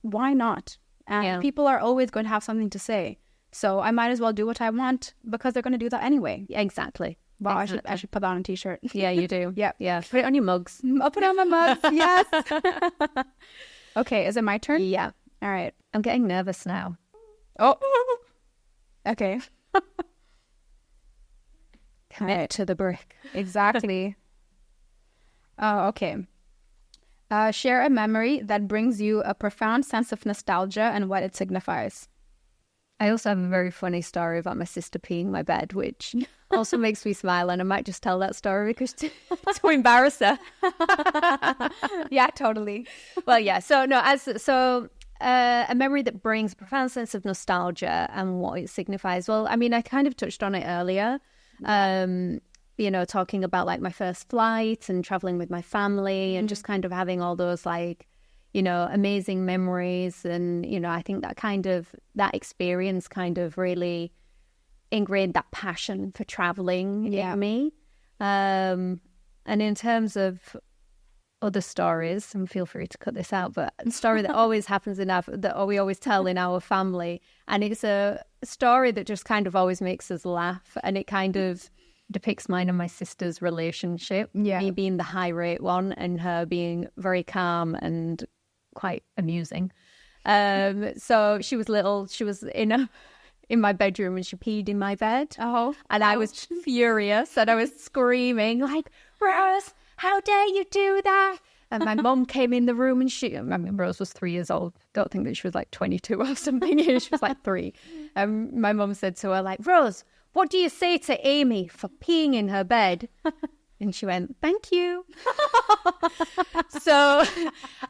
why not? And people are always going to have something to say. So I might as well do what I want, because they're going to do that anyway. Exactly. Wow, exactly. I should put that on a t-shirt. Yeah, you do. Yeah. Put it on your mugs. I'll put it on my mugs. Yes. Okay, is it my turn? Yeah. All right. I'm getting nervous now. Oh. Okay. Commit to the brick. Exactly. Oh, okay. Share a memory that brings you a profound sense of nostalgia and what it signifies. I also have a very funny story about my sister peeing my bed, which also makes me smile, and I might just tell that story because to embarrass her. Yeah, totally. Well, yeah. So no, a memory that brings a profound sense of nostalgia and what it signifies. Well, I mean, I kind of touched on it earlier. You know, talking about like my first flight and traveling with my family and just kind of having all those like, you know, amazing memories. And, you know, I think that experience kind of really ingrained that passion for traveling in me. And in terms of other stories, and feel free to cut this out, but a story that always happens that we always tell in our family. And it's a story that just kind of always makes us laugh. And it kind of depicts mine and my sister's relationship. Yeah. Me being the high rate one and her being very calm and quite amusing. So she was little. She was in my bedroom and she peed in my bed. Oh, and I was furious and I was screaming like, Rose, how dare you do that? And my mum came in the room and Rose was 3 years old. Don't think that she was like 22 or something. She was like 3. And my mum said to her like, Rose, what do you say to Amy for peeing in her bed? And she went, thank you. So,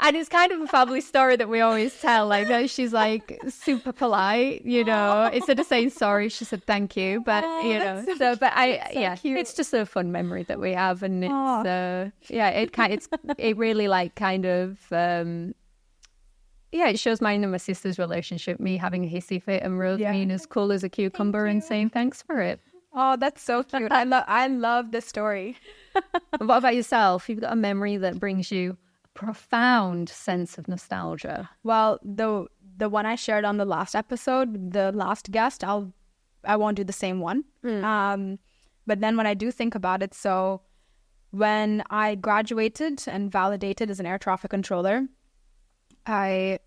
and it's kind of a family story that we always tell. Like, she's like super polite, you know. Instead of saying sorry, she said thank you. But, you know, it's just a fun memory that we have. And it's, it really like kind of, it shows mine and my sister's relationship, me having a hissy fit and Rose being as cool as a cucumber and saying thanks for it. Oh, that's so cute. I love this story. What about yourself? You've got a memory that brings you a profound sense of nostalgia. Well, the one I shared on the last episode, the last guest, I won't do the same one. But then when I do think about it, so when I graduated and validated as an air traffic controller, I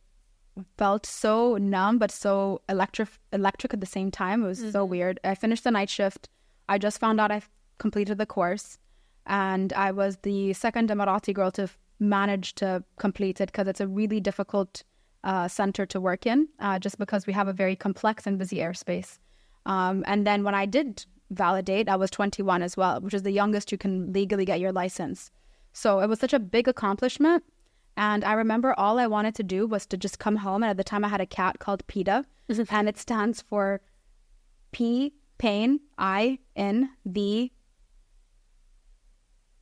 felt so numb but so electric at the same time. It was so weird. I finished the night shift. I just found out I completed the course, and I was the second Emirati girl to manage to complete it because it's a really difficult center to work in, just because we have a very complex and busy airspace. And then when I did validate, I was 21 as well, which is the youngest you can legally get your license. So it was such a big accomplishment. And I remember all I wanted to do was to just come home. And at the time I had a cat called PETA, and it stands for P, pain, I, in, the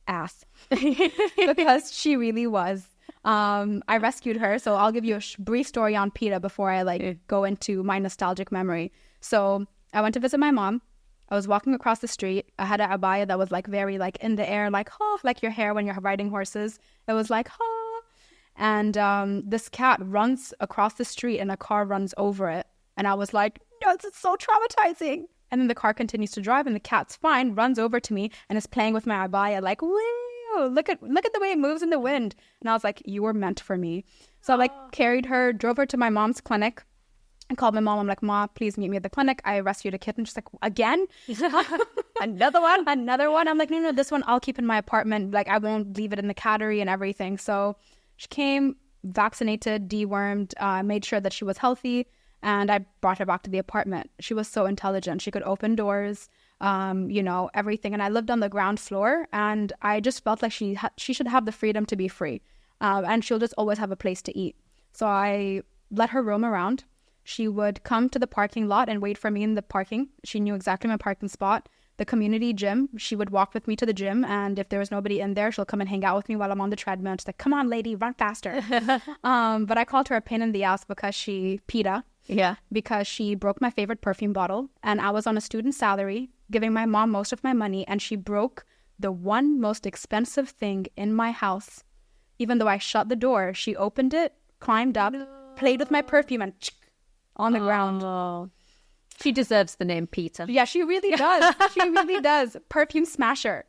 ass. Because she really was. I rescued her. So I'll give you a brief story on PETA before I go into my nostalgic memory. So I went to visit my mom. I was walking across the street. I had an abaya that was like very like in the air, like, oh, like your hair when you're riding horses. It was like, oh. And this cat runs across the street and a car runs over it. And I was like, no, this is so traumatizing. And then the car continues to drive and the cat's fine, runs over to me and is playing with my abaya like, whoa, look at the way it moves in the wind. And I was like, you were meant for me. So I carried her, drove her to my mom's clinic. I called my mom. I'm like, Ma, please meet me at the clinic. I rescued a kitten. She's like, again? Another one? I'm like, no, this one I'll keep in my apartment. Like, I won't leave it in the cattery and everything. So she came, vaccinated, dewormed, made sure that she was healthy, and I brought her back to the apartment. She was so intelligent. She could open doors, everything. And I lived on the ground floor, and I just felt like she should have the freedom to be free, and she'll just always have a place to eat. So I let her roam around. She would come to the parking lot and wait for me in the parking. She knew exactly my parking spot. The community gym, she would walk with me to the gym, and if there was nobody in there, she'll come and hang out with me while I'm on the treadmill. She's like, come on, lady, run faster. But I called her a pain in the ass because because she broke my favorite perfume bottle, and I was on a student salary, giving my mom most of my money, and she broke the one most expensive thing in my house. Even though I shut the door, she opened it, climbed up, played with my perfume, and on the ground. She deserves the name PETA. Yeah, she really does. She really does. Perfume smasher.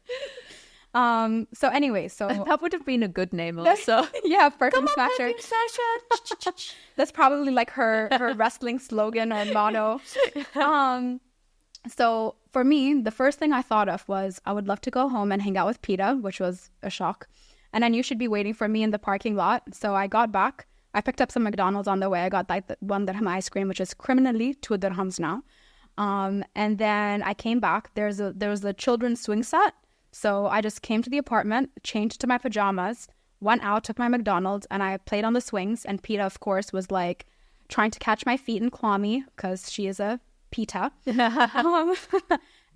So anyway, that would have been a good name also. Yeah, perfume smasher. Perfume smasher. That's probably like her wrestling slogan or motto. So for me, the first thing I thought of was I would love to go home and hang out with PETA, which was a shock. And I knew she'd be waiting for me in the parking lot. So I got back. I picked up some McDonald's on the way. I got like the 1 dirham ice cream, which is criminally 2 dirhams now. And then I came back. There was a children's swing set. So I just came to the apartment, changed to my pajamas, went out, took my McDonald's, and I played on the swings. And Peta, of course, was like trying to catch my feet and claw me because she is a Peta.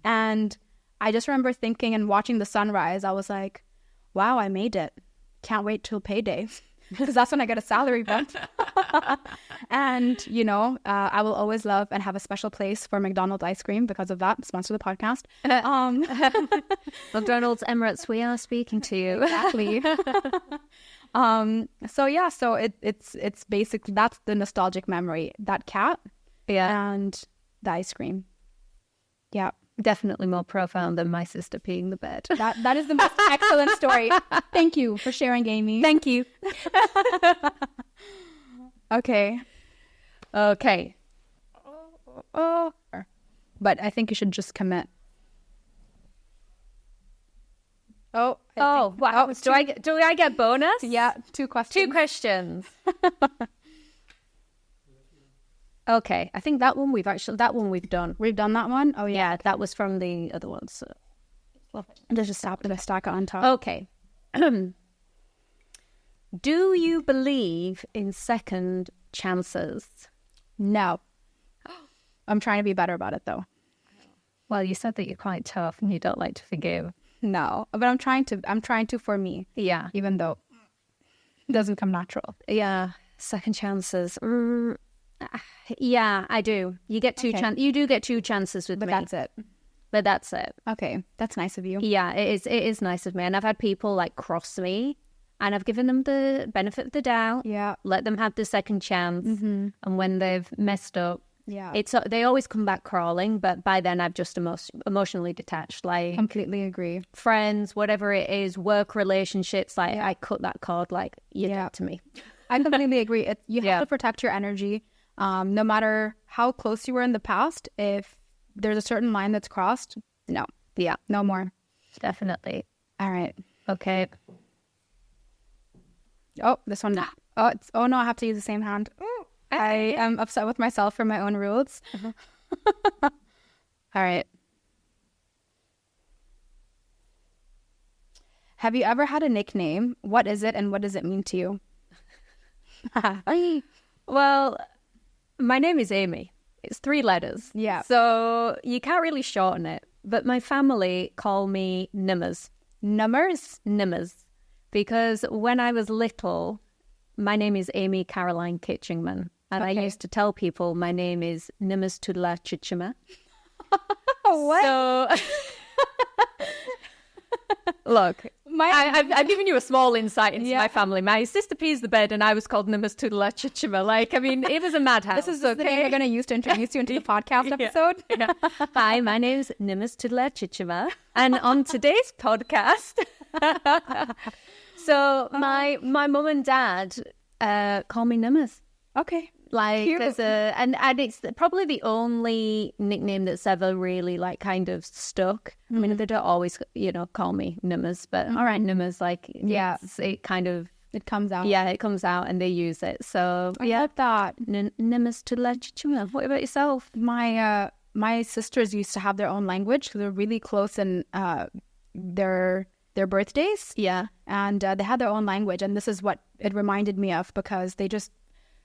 And I just remember thinking and watching the sunrise. I was like, wow, I made it. Can't wait till payday. Because that's when I get a salary bump. And, you know, I will always love and have a special place for McDonald's ice cream because of that. Sponsor the podcast. McDonald's Emirates, we are speaking to you. Exactly. So it's basically, that's the nostalgic memory. That cat and the ice cream. Yeah. Definitely more profound than my sister peeing the bed. That is the most excellent story. Thank you for sharing, Amy. Thank you. Okay. But I think you should just commit. Wow. Do I get bonus? Yeah, 2 questions. 2 questions. Okay, I think that one we've done. We've done that one? Oh, yeah. That was from the other ones. So. Just stack it on top. Okay. Do you believe in second chances? No. I'm trying to be better about it, though. Well, you said that you're quite tough and you don't like to forgive. No, but I'm trying to for me. Yeah. Even though it doesn't come natural. Yeah. Second chances. Yeah, I do. You get 2 chances. You do get 2 chances with me. But that's it. Okay, that's nice of you. Yeah, it is nice of me. And I've had people like cross me and I've given them the benefit of the doubt. Yeah. Let them have the second chance. Mm-hmm. And when they've messed up, they always come back crawling. But by then I've just emotionally detached. Like, completely agree. Friends, whatever it is, work relationships, like I cut that cord, like you're dead to me. I completely agree. You have to protect your energy. No matter how close you were in the past, if there's a certain line that's crossed, no. Yeah. No more. Definitely. All right. Okay. Oh, this one. Oh no, I have to use the same hand. I am upset with myself for my own rules. All right. Have you ever had a nickname? What is it and what does it mean to you? Well, my name is Amy. It's 3 letters. Yeah. So you can't really shorten it. But my family call me Nimmers. Nimmers. Because when I was little, my name is Amy Caroline Kitchingman. And I used to tell people my name is Nimmers Tudla Chichima. What? So, look, I've given you a small insight into my family. My sister pees the bed and I was called Nimmers Tudla Chichima. Like, I mean, it was a madhouse. This is the name we're going to use to introduce you into the podcast episode. Yeah. Hi, my name is Nimmers Tudla Chichima. And on today's podcast... So my mum and dad call me Nimmers. Okay. Like there's and it's probably the only nickname that's ever really like kind of stuck. Mm-hmm. I mean, they don't always, call me Nimmers, but all right, Nimmers, like it kind of comes out. Yeah, it comes out and they use it. So I love that. Nimmers to Lechichuma. What about yourself? My sisters used to have their own language because they're really close in their birthdays. Yeah. And they had their own language. And this is what it reminded me of because they just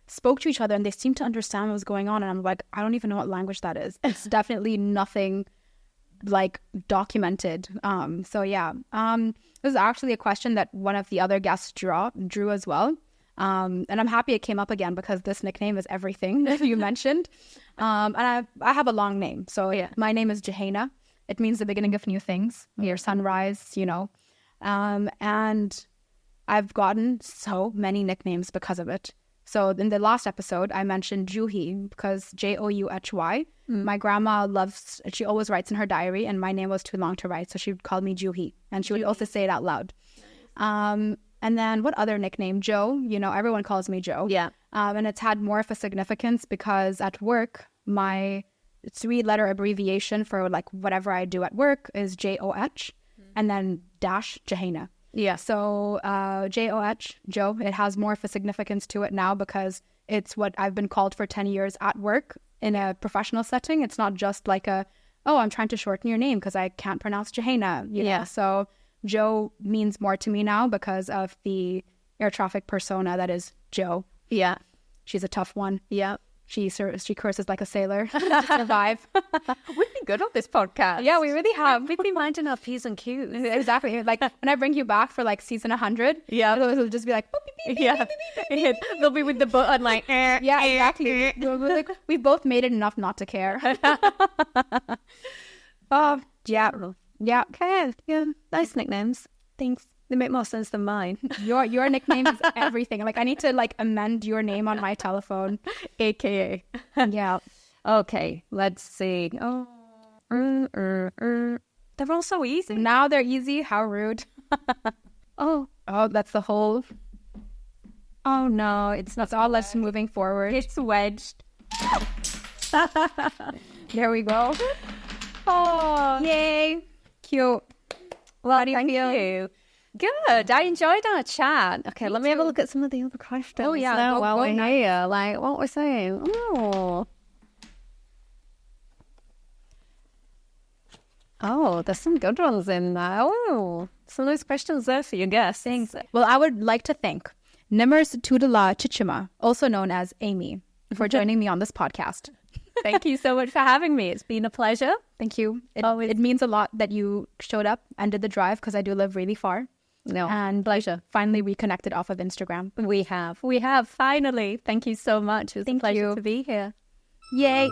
spoke to each other and they seemed to understand what was going on. And I'm like, I don't even know what language that is. It's definitely nothing like documented. So yeah. This is actually a question that one of the other guests drew as well. And I'm happy it came up again because this nickname is everything that you mentioned. And I have a long name. So yeah, my name is Jouhayna. It means the beginning of new things, your sunrise, and I've gotten so many nicknames because of it. So in the last episode, I mentioned Jouhy because Jouhy. My grandma she always writes in her diary and my name was too long to write. So she would call me Jouhy and she would also say it out loud. And then what other nickname? Joe, everyone calls me Joe. Yeah. And it's had more of a significance because at work, my 3-letter abbreviation for like whatever I do at work is JOH and then dash Jouhayna. Yeah. So J-O-H, Joe, it has more of a significance to it now because it's what I've been called for 10 years at work in a professional setting. It's not just like I'm trying to shorten your name because I can't pronounce Jouhayna. Yeah. So Joe means more to me now because of the air traffic persona that is Joe. Yeah. She's a tough one. Yeah. She curses like a sailor to survive. We've been good on this podcast. Yeah, we really have. We've been minding our P's and Q's. Exactly. Like when I bring you back for like season 100, it'll just be like, boop, beep, beep, Yeah. beep, beep, They'll be with the button like, yeah, exactly. We both made it enough not to care. Oh, yeah. Yeah. Okay. Yeah. Nice nicknames. Thanks. They make more sense than mine. Your nickname is everything. Like I need to like amend your name on my telephone. AKA. Yeah. Okay. Let's see. Oh. They're all so easy. Now they're easy. How rude. Oh, that's the whole. oh no, it's not. That's all us moving forward. It's wedged. There we go. Oh, Yay. Cute. well, How do you thank feel? you. Good. I enjoyed our chat. Okay, let me have a look at some of the other questions. Oh, yeah, now go- while go we're now. here, like what we're saying. Oh, there's some good ones in there. Oh, some nice questions there for your guests. Thanks. Well, I would like to thank Nimers Tudala Chichima, also known as Amy, for joining me on this podcast. Thank you so much for having me. It's been a pleasure. Thank you. It means a lot that you showed up and did the drive because I do live really far. No, And pleasure. finally reconnected off of Instagram. We have. Finally. Thank you so much. It was a Thank pleasure you. to be here. Yay.